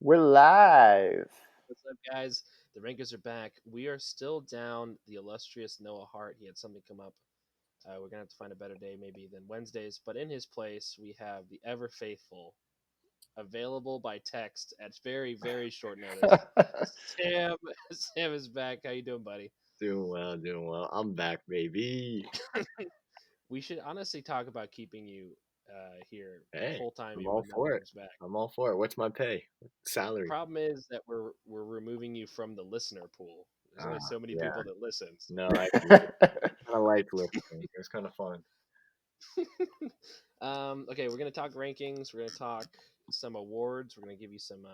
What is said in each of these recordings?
We're live. What's up, guys? The Rankers are back. We are still down the illustrious Noah Hart. He had something come up. We're gonna have to find a better day, maybe than Wednesdays. But in his place, we have the ever faithful, available by text at very, very short notice. Sam, Sam is back. How you doing, buddy? Doing well, doing well. I'm back, baby. We should honestly talk about keeping you here the Hey, whole time, I'm even all when Noah for it. comes back. I'm all for it. What's my pay? The Salary? problem is that we're removing you from the listener pool. There's only so many Yeah. people that listens. No, I kind of like listening. It was kind of fun. Okay, we're gonna talk rankings. We're gonna talk some awards. We're gonna give you some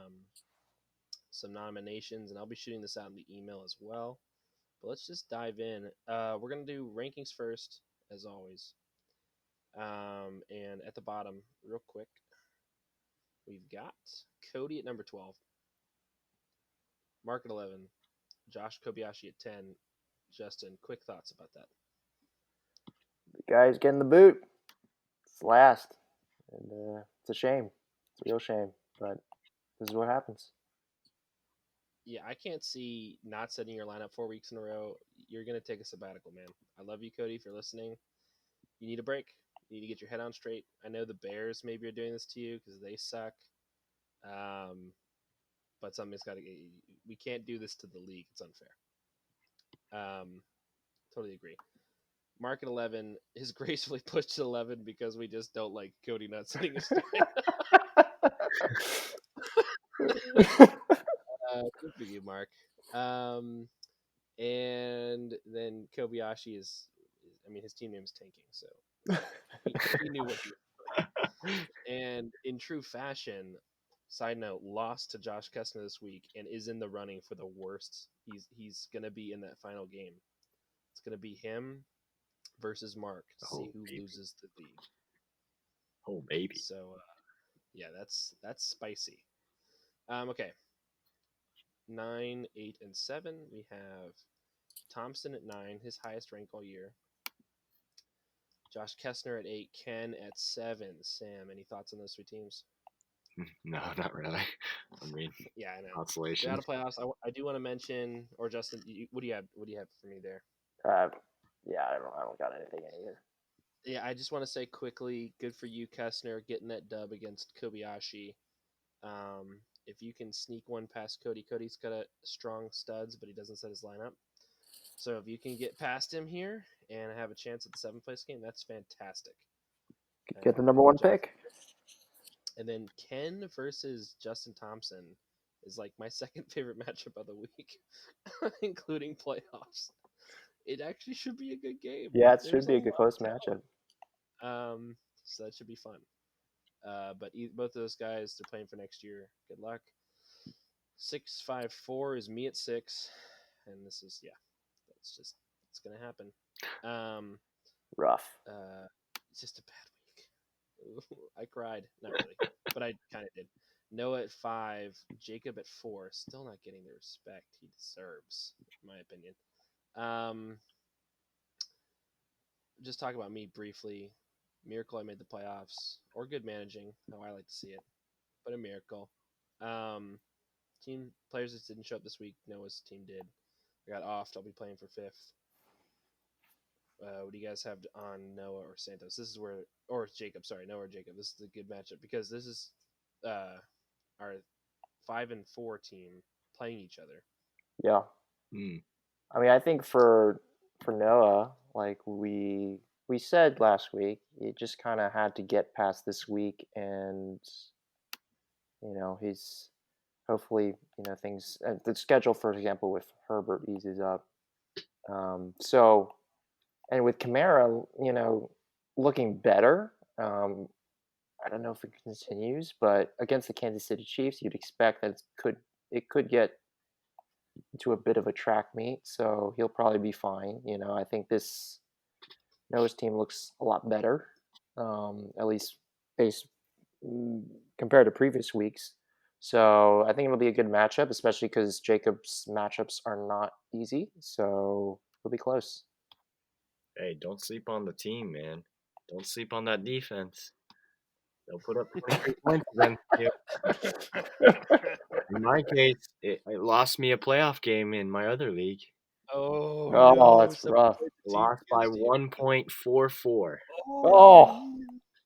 nominations, and I'll be shooting this out in the email as well. But let's just dive in. We're gonna do rankings first, as always. And at the bottom, real quick, we've got Cody at number 12, Mark at 11, Josh Kobayashi at 10. Justin, quick thoughts about that. The guy's getting the boot. It's last. And it's a shame. It's a real shame. But this is what happens. Yeah, I can't see not setting your lineup 4 weeks in a row. You're gonna take a sabbatical, man. I love you, Cody, if you're listening. You need a break. You need to get your head on straight. I know the Bears maybe are doing this to you because they suck. But something's got to. We can't do this to the league. It's unfair. Totally agree. Mark at 11 is gracefully pushed to 11 because we just don't like Cody not sitting his good for you, Mark. And then Kobayashi is. I mean, his team name is tanking, so he knew what he was. And in true fashion, side note, lost to Josh Kessner this week and is in the running for the worst. He's gonna be in that final game. It's gonna be him versus Mark to see who baby. loses the league. Oh, baby. So yeah, that's spicy. Okay, 9, 8, and 7. We have Thompson at 9, his highest rank all year. Josh Kessner at 8, Ken at 7. Sam, any thoughts on those three teams? No, not really. I mean, Yeah, I know. They're consolation. out of playoffs. I do want to mention, or Justin, what do you have? What do you have for me there? Yeah, I don't got anything in here. Yeah, I just want to say quickly, good for you, Kessner, getting that dub against Kobayashi. If you can sneak one past Cody, Cody's got a strong studs, but he doesn't set his lineup. So if you can get past him here and have a chance at the 7th place game, that's fantastic. Get the number one pick. And then Ken versus Justin Thompson is like my second favorite matchup of the week, including playoffs. It actually should be a good game. Yeah, it There's should be a lot good close of talent. matchup. So that should be fun. But both of those guys, they're playing for next year. Good luck. 6-5-4 is me at 6, and this is it's gonna happen. Rough. It's just a bad week. I cried, not really, but I kind of did. Noah at 5, Jacob at 4, still not getting the respect he deserves, in my opinion. Just talk about me briefly. Miracle I made the playoffs, or good managing, how I like to see it, but a miracle. Team players that didn't show up this week, Noah's team did. I got off. I'll be playing for 5th. What do you guys have on Noah or Santos? This is where, or Jacob, sorry, Noah or Jacob. This is a good matchup because this is our 5 and 4 team playing each other. Yeah. I mean, I think for Noah, like we said last week, he just kind of had to get past this week, and he's hopefully things. The schedule, for example, with Herbert eases up. So, and with Kamara, looking better. I don't know if it continues, but against the Kansas City Chiefs, you'd expect that it could get to a bit of a track meet, so he'll probably be fine. I think this Noah's team looks a lot better, at least based compared to previous weeks. So I think it'll be a good matchup, especially because Jacob's matchups are not easy. So it'll be close. Hey, don't sleep on the team, man. Don't sleep on that defense. They'll put up 23 points against you. In my case, it lost me a playoff game in my other league. Oh, Oh, no. that's Someone rough. played the team Lost by against you. 1.44 Oh.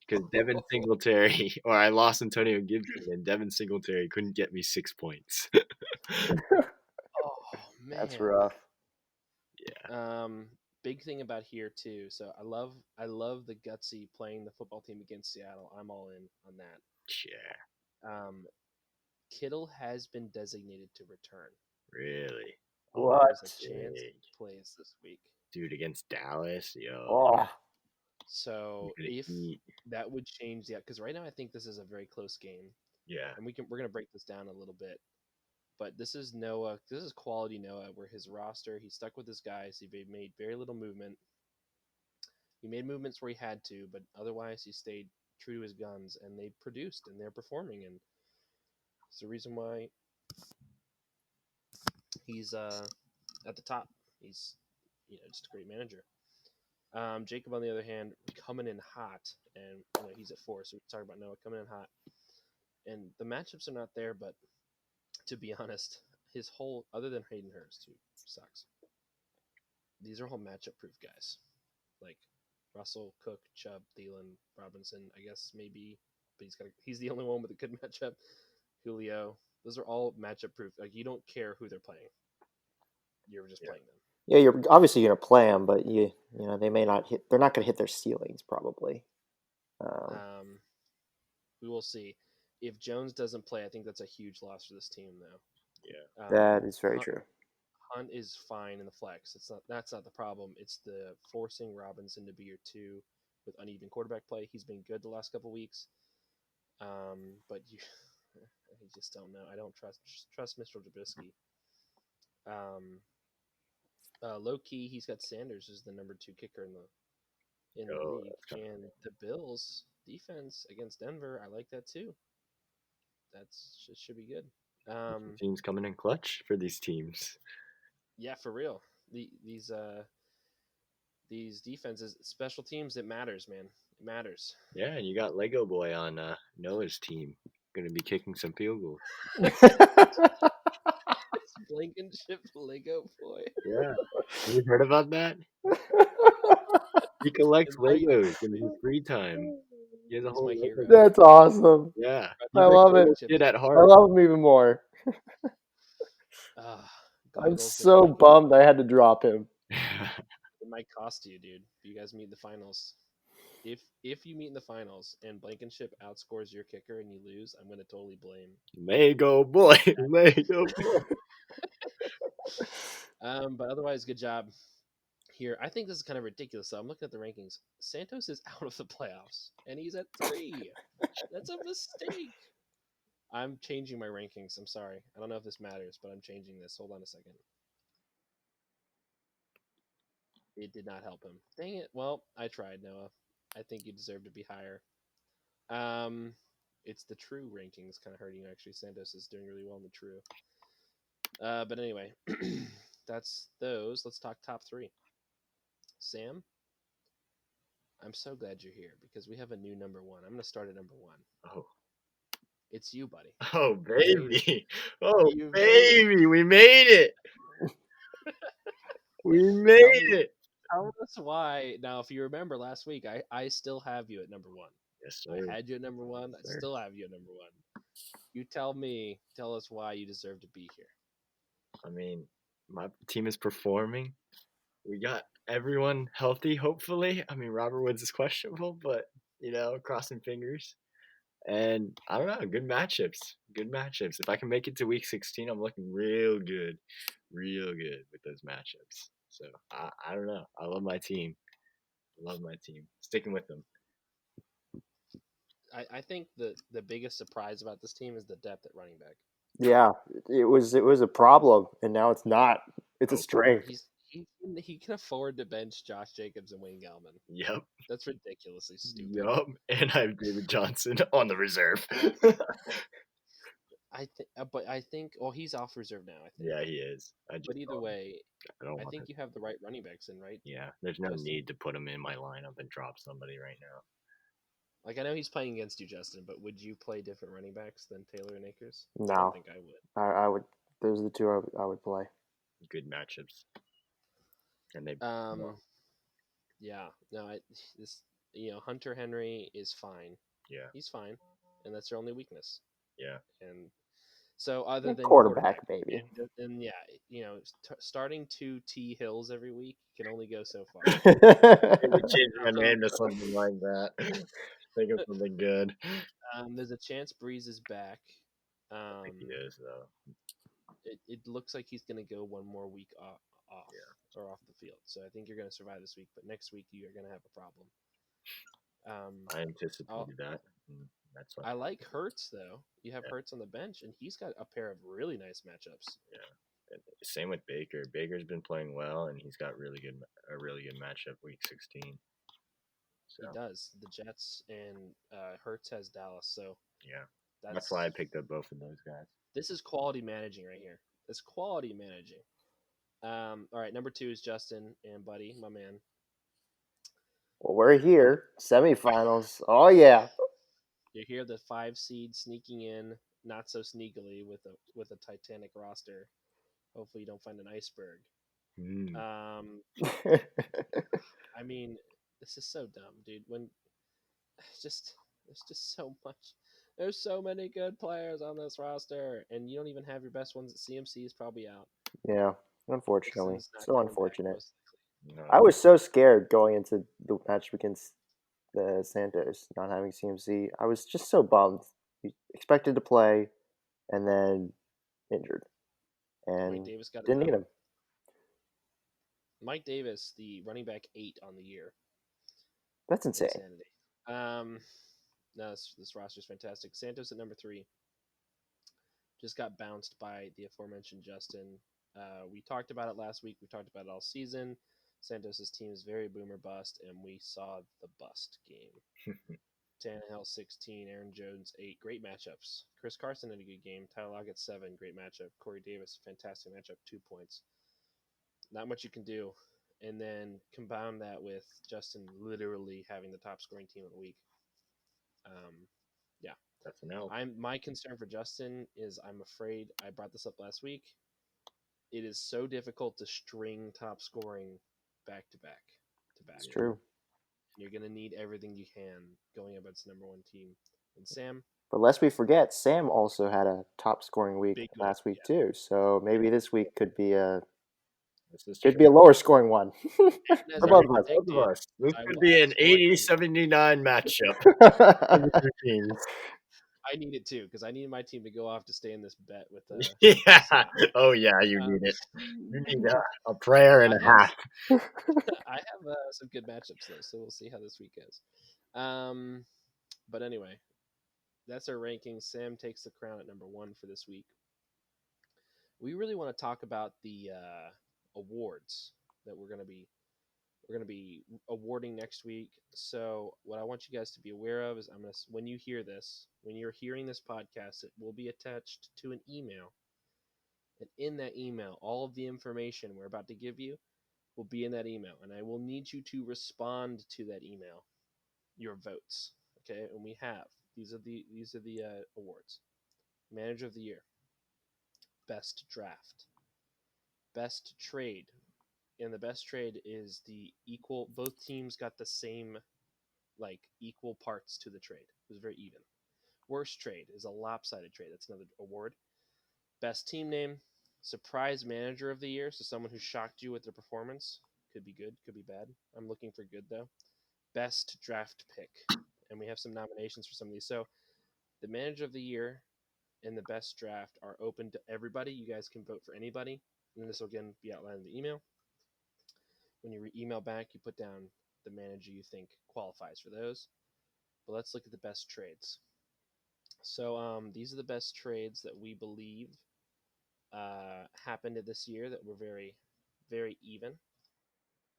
because Devin Singletary, or I lost Antonio Gibson, and Devin Singletary couldn't get me 6 points. Oh, man. That's rough. Big thing about here too. So I love the gutsy playing the football team against Seattle. I'm all in on that. Yeah, Kittle has been designated to return. really. What? There's a chance he plays this week. Dude, against Dallas, yo. Oh. So You're gonna if eat. that would change the, because right now I think this is a very close game, Yeah, and we're gonna break this down a little bit. But this is Noah. This is quality Noah, where his roster, he stuck with his guys. He made very little movement. He made movements where he had to, but otherwise he stayed true to his guns, and they produced and they're performing, and it's the reason why he's at the top. He's just a great manager. Jacob, on the other hand, coming in hot, and he's at 4, so we talk about Noah coming in hot, and the matchups are not there. But to be honest, his whole, other than Hayden Hurst, who sucks, these are all matchup proof guys, like Russell, Cook, Chubb, Thielen, Robinson. I guess maybe, but he's the only one with a good matchup. Julio, those are all matchup proof. Like, you don't care who they're playing, you're just playing them. Yeah, you're obviously going to play them, but you know they may not hit. They're not going to hit their ceilings probably. We will see. If Jones doesn't play, I think that's a huge loss for this team, though. yeah. That is very Hunt, true. Hunt is fine in the flex. That's not the problem. It's the forcing Robinson to be your 2 with uneven quarterback play. He's been good the last couple weeks, but you just don't know. I don't trust Mr. Trubisky. Low key, he's got Sanders as the number 2 kicker in the league, and the Bills defense against Denver, I like that too. It should be good. Teams coming in clutch for these teams. Yeah, for real. These defenses, special teams, it matters, man. It matters. Yeah, and you got Lego Boy on Noah's team. Going to be kicking some field goals. It's Blankenship Lego Boy. Yeah. Have you heard about that? He collects Legos in his free time. He has a whole my Lego. hero. That's awesome. Yeah. I love it. Kid at I heart. love him even more. I'm so bummed I had to drop him. It might cost you, dude. If you guys meet in the finals. If you meet in the finals and Blankenship outscores your kicker and you lose, I'm gonna totally blame. Lego Boy. Lego Boy. But otherwise, good job here. I think this is kind of ridiculous, though. I'm looking at the rankings. Santos is out of the playoffs, and he's at 3. That's a mistake. I'm changing my rankings. I'm sorry. I don't know if this matters, but I'm changing this. Hold on a second. It did not help him. Dang it. Well, I tried, Noah. I think you deserve to be higher. It's the true rankings kind of hurting you, actually. Santos is doing really well in the true. But anyway, that's those. Let's talk top 3. Sam, I'm so glad you're here because we have a new number 1. I'm going to start at number 1. Oh. It's you, buddy. Oh, baby. Oh, You baby. We made it. We made it. Tell us why. Now, if you remember last week, I still have you at number 1. Yes, sir. I had you at number 1. I still have you at number 1. You tell us why you deserve to be here. I mean, my team is performing. We got everyone healthy, hopefully. I mean, Robert Woods is questionable, but, crossing fingers. And I don't know, good matchups. Good matchups. If I can make it to week 16, I'm looking real good with those matchups. So I don't know. I love my team. Sticking with them. I think the biggest surprise about this team is the depth at running back. Yeah, it was a problem, and now it's not. It's a strength. He can afford to bench Josh Jacobs and Wayne Gallman. Yep. That's ridiculously stupid. Yep. And I have David Johnson on the reserve. I think. Well, he's off reserve now. I think. Yeah, he is. But either way, I think you have the right running backs in, right? Yeah, there's no need to put him in my lineup and drop somebody right now. Like I know he's playing against you, Justin, but would you play different running backs than Taylor and Akers? I No. don't think I would. I would. Those are the two I would play. Good matchups. And they Yeah, no, Hunter Henry is fine. yeah. He's fine, and that's their only weakness. Yeah. And so, other than quarterback, maybe. and starting 2 T Hills every week can only go so far. Maybe change my name to something like that. Think of something good. There's a chance Breeze is back. I think he is though. It looks like he's going to go one more week off or off the field. So I think you're going to survive this week, but next week you're going to have a problem. I anticipated that. That's why I like Hurts though. You have Hurts on the bench, and he's got a pair of really nice matchups. Yeah. And same with Baker. Baker's been playing well, and he's got a really good matchup week 16. So. He does. The Jets and Hurts has Dallas. So yeah, that's why I picked up both of those guys. This is quality managing right here. It's quality managing. All right, number 2 is Justin and Buddy, my man. Well, we're here, semifinals. Oh yeah. You hear the 5 seed sneaking in, not so sneakily with a Titanic roster. Hopefully, you don't find an iceberg. I mean, this is so dumb, dude. When there's just so much. There's so many good players on this roster, and you don't even have your best ones. CMC is probably out. Yeah, unfortunately, Dixon's not so coming back, unfortunate. most likely. I was so scared going into the match against the Santos, not having CMC. I was just so bummed. He expected to play, and then injured, and Mike Davis got didn't need him. Mike Davis, the running back 8 on the year. That's insane. Insanity. No, this roster is fantastic. Santos at number 3 just got bounced by the aforementioned Justin. We talked about it last week. We talked about it all season. Santos' team is very boomer bust, and we saw the bust game. Tannehill 16, Aaron Jones 8. Great matchups. Chris Carson had a good game. Tyler Lockett 7. Great matchup. Corey Davis, fantastic matchup. 2 points. Not much you can do. And then combine that with Justin literally having the top scoring team of the week. Yeah. That's an L. My concern for Justin is I'm afraid I brought this up last week. It is so difficult to string top scoring back to back. It's true. You're going to need everything you can going up against the number 1 team. And Sam. But lest we forget, Sam also had a top scoring week last week too. So maybe this week could be a lower scoring one. For both of us. This could be an 80-79 matchup. I need it too, because I need my team to go off to stay in this bet with yeah. Oh yeah, you need it. You need a prayer and a half. I have some good matchups though, so we'll see how this week goes. But anyway, that's our rankings. Sam takes the crown at number 1 for this week. We really want to talk about the awards that we're going to be awarding next week. So what I want you guys to be aware of is when you hear this, when you're hearing this podcast, it will be attached to an email. And in that email, all of the information we're about to give you will be in that email. And I will need you to respond to that email, your votes. Okay. And we have, these are the awards. Manager of the Year, Best Draft, Best Trade. And the best trade is both teams got the same, equal parts to the trade. It was very even. Worst trade is a lopsided trade. That's another award. Best team name, surprise manager of the year. So someone who shocked you with their performance. Could be good, could be bad. I'm looking for good, though. Best draft pick. And we have some nominations for some of these. So the manager of the year and the best draft are open to everybody. You guys can vote for anybody. And this will, again, be outlined in the email. When you email back, you put down the manager you think qualifies for those. But let's look at the best trades. So these are the best trades that we believe happened this year that were very, very even.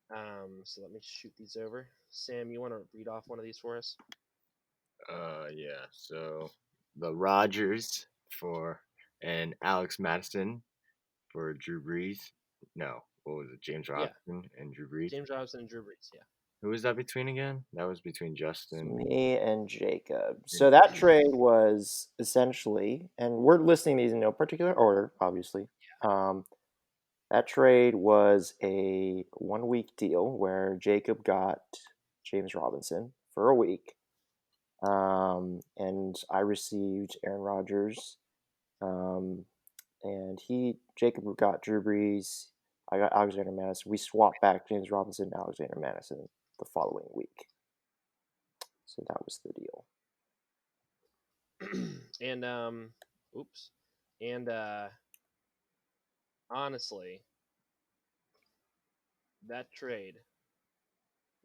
So let me shoot these over. Sam, you want to read off one of these for us? Yeah. So the Rodgers and Alex Madison for Drew Brees. No, what was it? James Robinson and Drew Brees. James Robinson and Drew Brees, yeah. Who was that between again? That was between It's Justin me and Jacob. and So that trade was essentially, and we're listing these in no particular order, obviously. That trade was a 1 week deal where Jacob got James Robinson for a week, and I received Aaron Rodgers, and Jacob got Drew Brees. I got Alexander Madison. We swapped back James Robinson and Alexander Madison the following week. So that was the deal. And oops. And honestly, that trade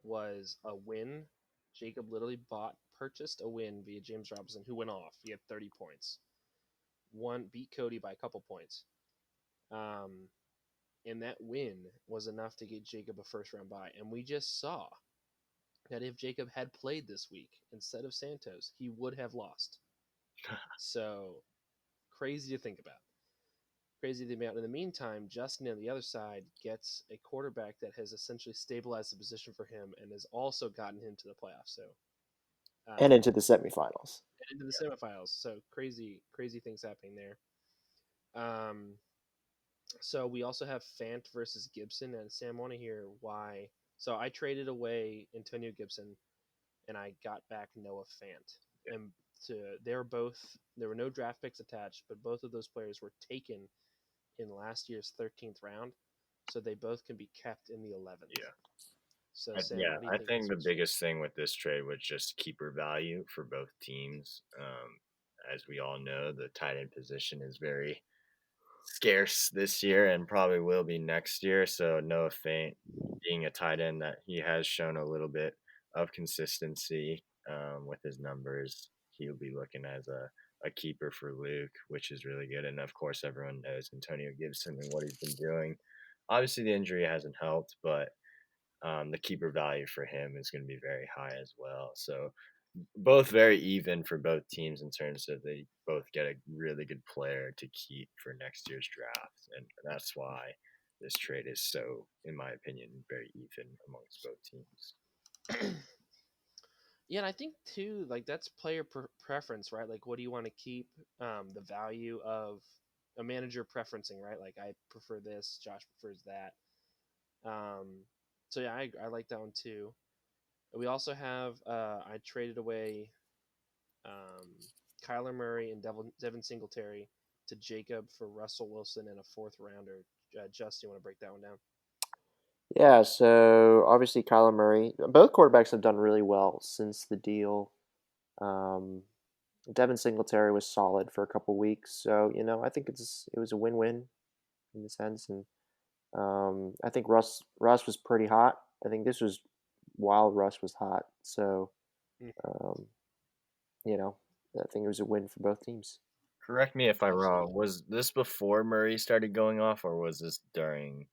was a win. Jacob literally purchased a win via James Robinson, who went off. He had 30 points. Beat Cody by a couple points. And that win was enough to get Jacob a first round bye. And we just saw that if Jacob had played this week instead of Santos, he would have lost. So crazy to think about. Crazy to think about. In the meantime, Justin on the other side gets a quarterback that has essentially stabilized the position for him and has also gotten him to the playoffs. So and into the semifinals. And into the semifinals. So crazy things happening there. So we also have Fant versus Gibson, and Sam, want to hear why? So I traded away Antonio Gibson, and I got back Noah Fant. And there were no draft picks attached, but both of those players were taken in last year's 13th round, so they both can be kept in the 11th. Yeah. So Sam, I think the biggest thing with this trade was just keeper value for both teams. As we all know, the tight end position is very scarce this year and probably will be next year. So Noah Fant being a tight end that he has shown a little bit of consistency with his numbers, he'll be looking as a keeper for Luke, which is really good. And of course, everyone knows Antonio Gibson and what he's been doing. Obviously, the injury hasn't helped, but the keeper value for him is going to be very high as well. So both very even for both teams in terms of they both get a really good player to keep for next year's draft. And that's why this trade is so, in my opinion, very even amongst both teams. Yeah, and I think too, like that's player preference, right? Like, what do you want to keep? The value of a manager preferencing, right? Like, I prefer this, Josh prefers that. So yeah, I like that one too. We also have I traded away Kyler Murray and Devin Singletary to Jacob for Russell Wilson and a fourth rounder. Justin, you want to break that one down? Yeah, so obviously Kyler Murray. Both quarterbacks have done really well since the deal. Devin Singletary was solid for a couple weeks, so I think it was a win-win in the sense, and I think Russ was pretty hot. I think this was while Russ was hot, so I think it was a win for both teams. Correct me if I'm wrong. Was this before Murray started going off, or was this during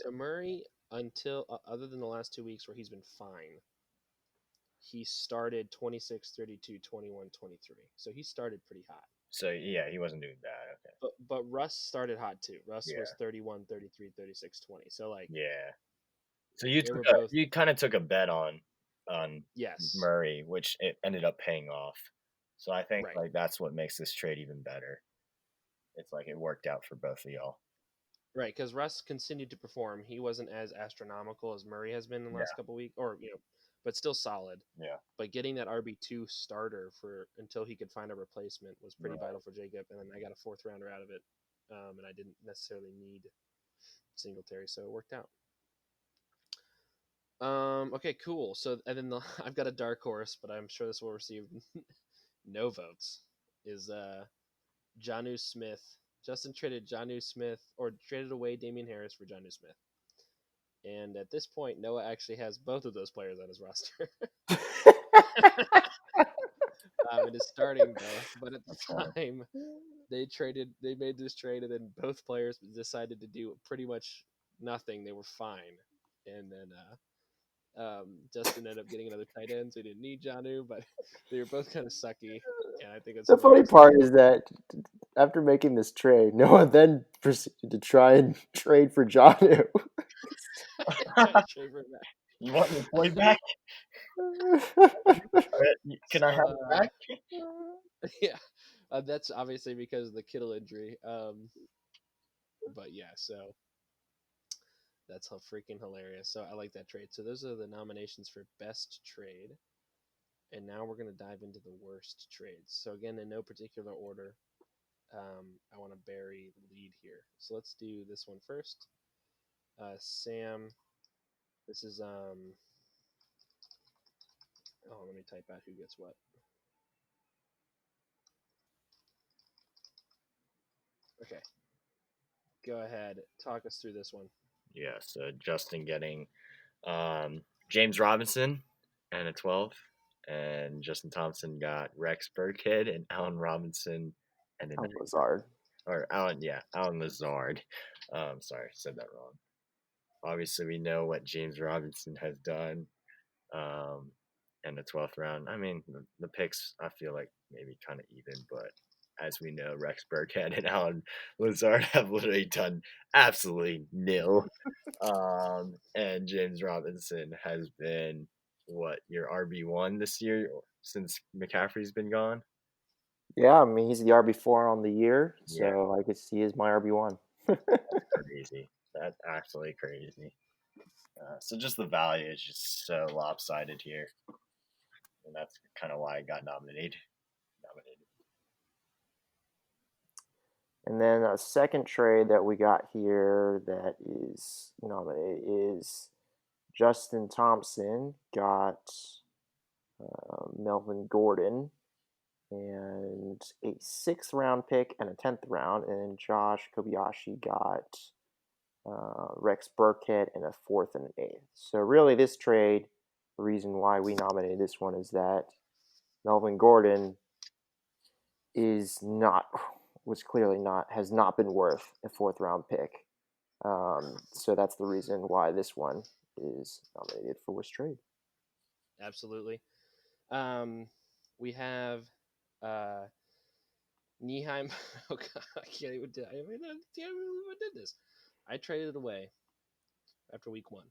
So Murray, until other than the last 2 weeks where he's been fine, he started 26, 32, 21, 23. So he started pretty hot. So yeah, he wasn't doing bad. Okay. But Russ started hot too. Russ was 31, 33, 36, 20. So yeah. So you you kind of took a bet on yes Murray, which it ended up paying off. So I think right. that's what makes this trade even better. It's like it worked out for both of y'all. Right, because Russ continued to perform. He wasn't as astronomical as Murray has been in the last couple of weeks, or but still solid. Yeah. But getting that RB2 starter until he could find a replacement was pretty vital for Jacob. And then I got a fourth rounder out of it, and I didn't necessarily need Singletary, so it worked out. Okay, cool. So and then I've got a dark horse, but I'm sure this will receive no votes. Is Jonnu Smith. Justin traded Jonnu Smith, or traded away Damian Harris for Jonnu Smith. And at this point, Noah actually has both of those players on his roster. It is starting both, but at the time, they made this trade, and then both players decided to do pretty much nothing. They were fine, and then Justin ended up getting another tight end, so he didn't need Jonnu, but they were both kind of sucky. And I think it's the funny part is that after making this trade, Noah then proceeded to try and trade for Jonnu. You want your boy back? Can I have it back? Yeah, that's obviously because of the Kittle injury. But yeah, so that's how freaking hilarious. So I like that trade. So those are the nominations for best trade. And now we're going to dive into the worst trades. So again, in no particular order, I want to bury the lead here. So let's do this one first. Sam, this is oh, let me type out who gets what. Okay, go ahead, talk us through this one. Yeah, so Justin getting James Robinson and a 12, and Justin Thompson got Rex Burkhead and Allen Robinson and an Lazard. or Allen Lazard. Sorry, said that wrong. Obviously, we know what James Robinson has done in the 12th round. I mean, the picks, I feel like maybe kind of even, but as we know, Rex Burkhead and Allen Lazard have literally done absolutely nil. And James Robinson has been, what, your RB1 this year since McCaffrey's been gone? Yeah, I mean, he's the RB4 on the year, Yeah. so I guess he is my RB1. Crazy. That's absolutely crazy. So just the value is just so lopsided here. And that's kind of why I got nominated. And then a second trade that we got here that is nominated is Justin Thompson got Melvin Gordon and a 6th round pick and a 10th round, and Josh Kobayashi got Rex Burkhead and a 4th and an 8th. So really, this trade, the reason why we nominated this one is that Melvin Gordon has not been worth a 4th round pick. So that's the reason why this one is nominated for worst trade. Absolutely. We have Nyheim. Oh God, I can't even do. I can't believe I did this. I traded away after week 1.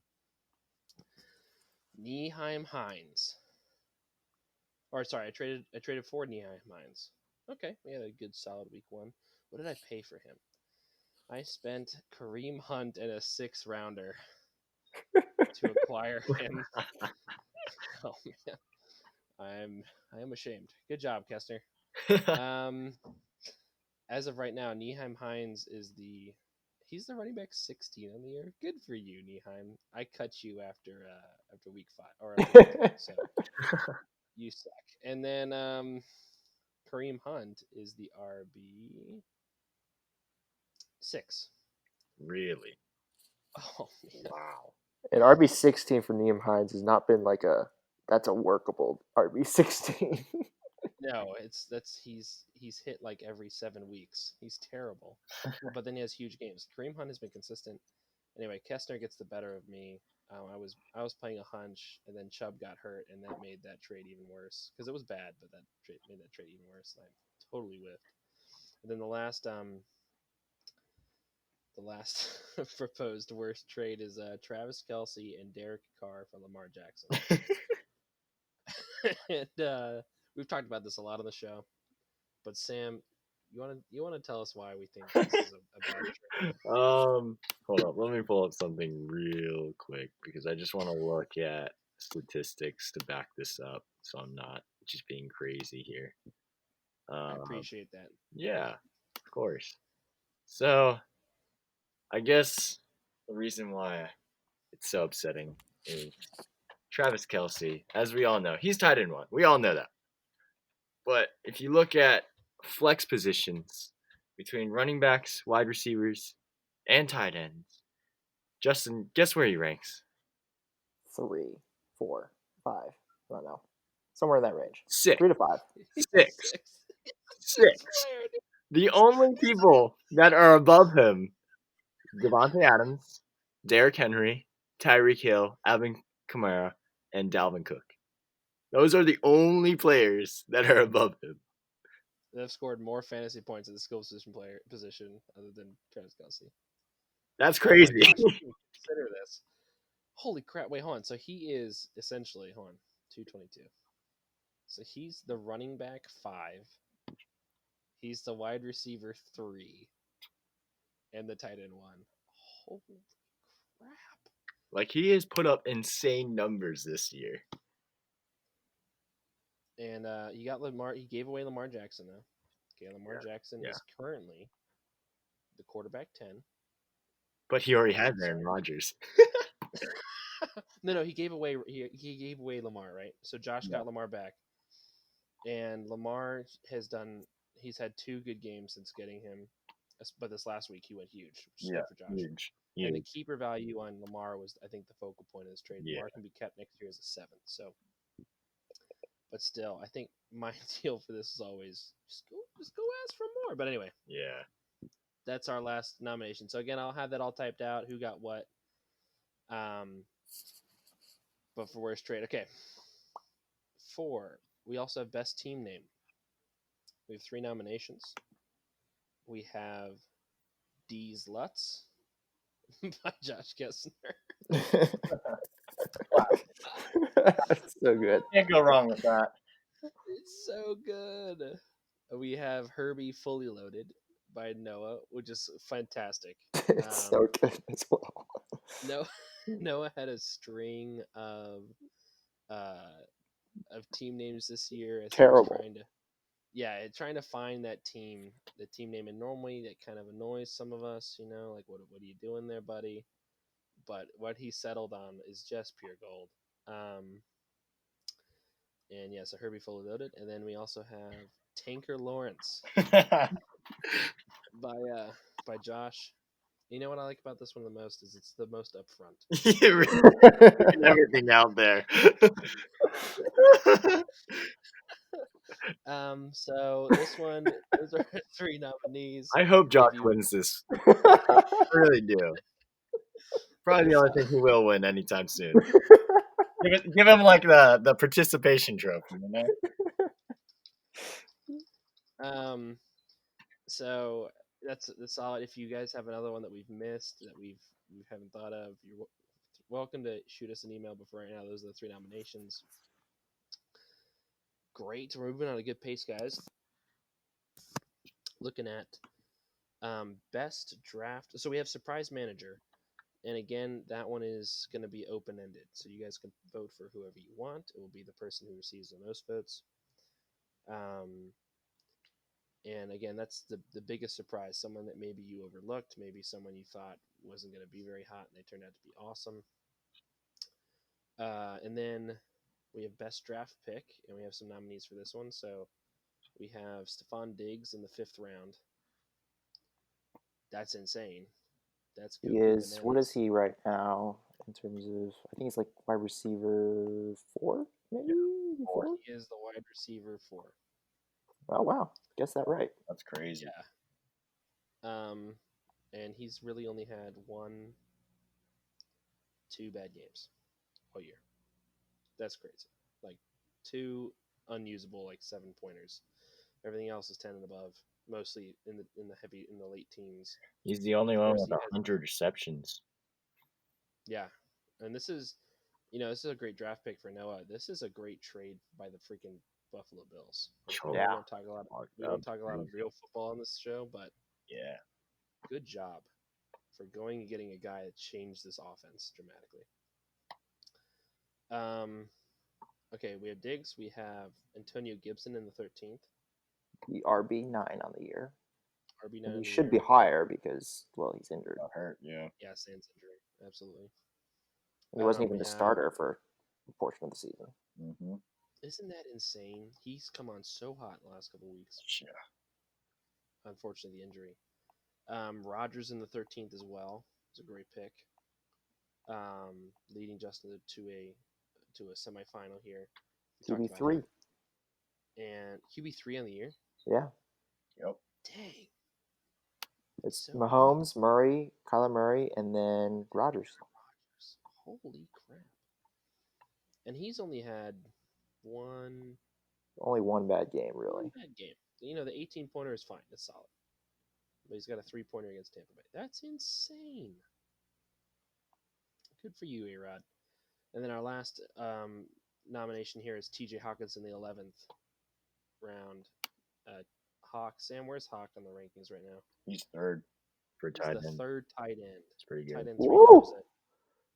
Nyheim Hines. Or sorry, I traded for Nyheim Hines. Okay, we had a good solid week 1. What did I pay for him? I spent Kareem Hunt and a 6th rounder to acquire him. Oh man, I am ashamed. Good job, Kestner. As of right now, Nyheim Hines he's the running back 16 on the year. Good for you, Nyheim. I cut you after week 5 or after week 3, so you suck. And then Kareem Hunt is the RB 6. Really? Oh man. Wow. And RB16 for Nyheim Hines has not been that's a workable RB16. No, he's hit like every 7 weeks. He's terrible, but then he has huge games. Kareem Hunt has been consistent. Anyway, Kestner gets the better of me. I was playing a hunch, and then Chubb got hurt, and that made that trade even worse because it was bad, but that made that trade even worse. I totally whiffed. And then the last proposed worst trade is Travis Kelce and Derek Carr for Lamar Jackson. And we've talked about this a lot on the show, but Sam, you want to tell us why we think this is a bad trade? Hold up. Let me pull up something real quick because I just want to look at statistics to back this up, so I'm not just being crazy here. I appreciate that. Yeah, of course. So, I guess the reason why it's so upsetting is Travis Kelce, as we all know, he's tight end 1. We all know that. But if you look at flex positions between running backs, wide receivers, and tight ends, Justin, guess where he ranks? 3, 4, 5. I don't know. Somewhere in that range. 6. 3 to 5. 6. 6. The only people that are above him, Devontae Adams, Derrick Henry, Tyreek Hill, Alvin Kamara, and Dalvin Cook. Those are the only players that are above him. They've scored more fantasy points at the skill position other than Travis Kelce. That's crazy. Oh my gosh, consider this. Holy crap! Wait, hold on. So he is essentially 222. So he's the running back 5. He's the wide receiver 3, and the tight end 1. Holy crap! Like, he has put up insane numbers this year. And you got Lamar. He gave away Lamar Jackson though. Okay, Lamar Jackson yeah. is currently the quarterback 10. But he already had Aaron Rodgers. No, he gave away. He gave away Lamar, right? So Josh got Lamar back, and Lamar has done. He's had 2 good games since getting him, but this last week he went huge, which is good for Josh. Huge. And the keeper value on Lamar was, I think, the focal point of this trade. Yeah. Lamar can be kept next year as a 7th. So, but still, I think my deal for this is always just go ask for more. But anyway, Yeah. that's our last nomination. So again, I'll have that all typed out. Who got what? But for worst trade, okay. 4. We also have best team name. We have 3 nominations. We have D's Lutz by Josh Kessner. That's so good. Can't go wrong with that. It's so good. We have Herbie Fully Loaded by Noah, which is fantastic. It's so good as well. Noah had a string of team names this year. As Terrible. Trying to find the team name, and normally that kind of annoys some of us, like what are you doing there, buddy? But what he settled on is just pure gold. And yeah, so Herbie Fully Loaded, and then we also have Tanker Lawrence by Josh. You know what I like about this one the most is it's the most upfront. Everything out there. So this one, those are 3 nominees. I hope Josh wins this. I really do. Probably the only thing he will win anytime soon. Give him like the participation trophy, So that's solid. If you guys have another one that we've missed that we haven't thought of, you're welcome to shoot us an email. But for right now, those are the 3 nominations. Great, we're moving on a good pace, guys. Looking at best draft. So we have surprise manager, and again, that one is going to be open-ended. So you guys can vote for whoever you want. It will be the person who receives the most votes. And again, that's the biggest surprise. Someone that maybe you overlooked, maybe someone you thought wasn't going to be very hot, and they turned out to be awesome. And then we have best draft pick, and we have some nominees for this one. So we have Stephon Diggs in the 5th round. That's insane. That's He is. What is he right now in terms of? I think he's like wide receiver 4, maybe 4. He is the wide receiver 4. Oh wow, guess that right. That's crazy. Yeah. And he's really only had 2 bad games all year. That's crazy. Like 2 unusable 7-pointers. Everything else is 10 and above. Mostly in the late teens. He's the only one with 100 receptions. Yeah, and this is a great draft pick for Noah. This is a great trade by the freaking Buffalo Bills. Oh, We don't talk a lot of real football on this show, but yeah, good job for going and getting a guy that changed this offense dramatically. Okay, we have Diggs. We have Antonio Gibson in the 13th. The RB9 on the year. RB9. He should be higher because he's injured. Got hurt. Yeah. Yeah, Sans injury. Absolutely. He wasn't even the starter for a portion of the season. Mm-hmm. Isn't that insane? He's come on so hot in the last couple of weeks. Yeah. Unfortunately, the injury. Rodgers in the 13th as well. It's a great pick. Leading Justin to a semifinal here. QB3. And QB3 on the year? Yeah. Yep. Dang. It's so Mahomes, Murray, Kyler Murray, and then Rodgers. Holy crap. And he's only had only one bad game, really. One bad game. The 18-pointer is fine. It's solid. But he's got a 3-pointer against Tampa Bay. That's insane. Good for you, A-Rod. And then our last nomination here is T.J. Hawkinson, the 11th round. Hawk, Sam, where's Hawk on the rankings right now? He's third. For He's tight the end. third tight end. It's pretty Tight good. end 3. Woo!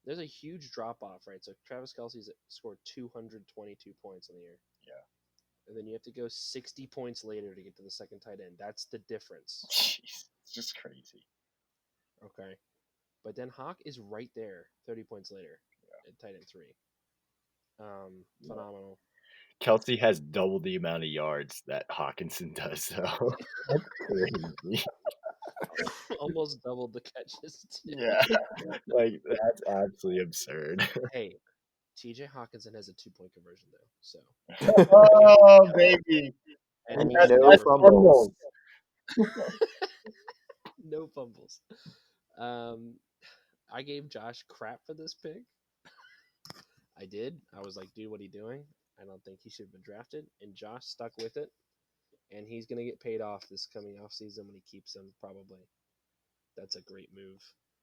There's a huge drop off, right? So Travis Kelce's scored 222 points in the year. Yeah. And then you have to go 60 points later to get to the second tight end. That's the difference. Jeez, it's just crazy. Okay. But then Hawk is right there, 30 points later at tight end 3. Phenomenal. Kelsey has double the amount of yards that Hawkinson does, so that's crazy. Almost doubled the catches. Too. Yeah, like that's absolutely absurd. Hey, TJ Hawkinson has a 2-point conversion though, so Oh baby, and And he that's has no fumbles. no fumbles. I gave Josh crap for this pick. I did. I was like, dude, what are you doing? I don't think he should have been drafted. And Josh stuck with it. And he's going to get paid off this coming off season when he keeps him, probably. That's a great move.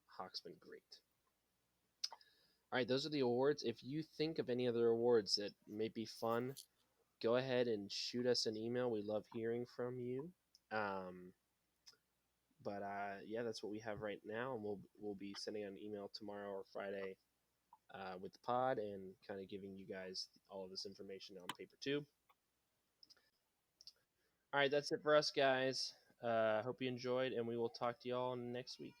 Hawk's been great. All right, those are the awards. If you think of any other awards that may be fun, go ahead and shoot us an email. We love hearing from you. But yeah, that's what we have right now. And we'll be sending out an email tomorrow or Friday with the pod and kind of giving you guys all of this information on paper too. All right, that's it for us, guys. Hope you enjoyed, and we will talk to y'all next week.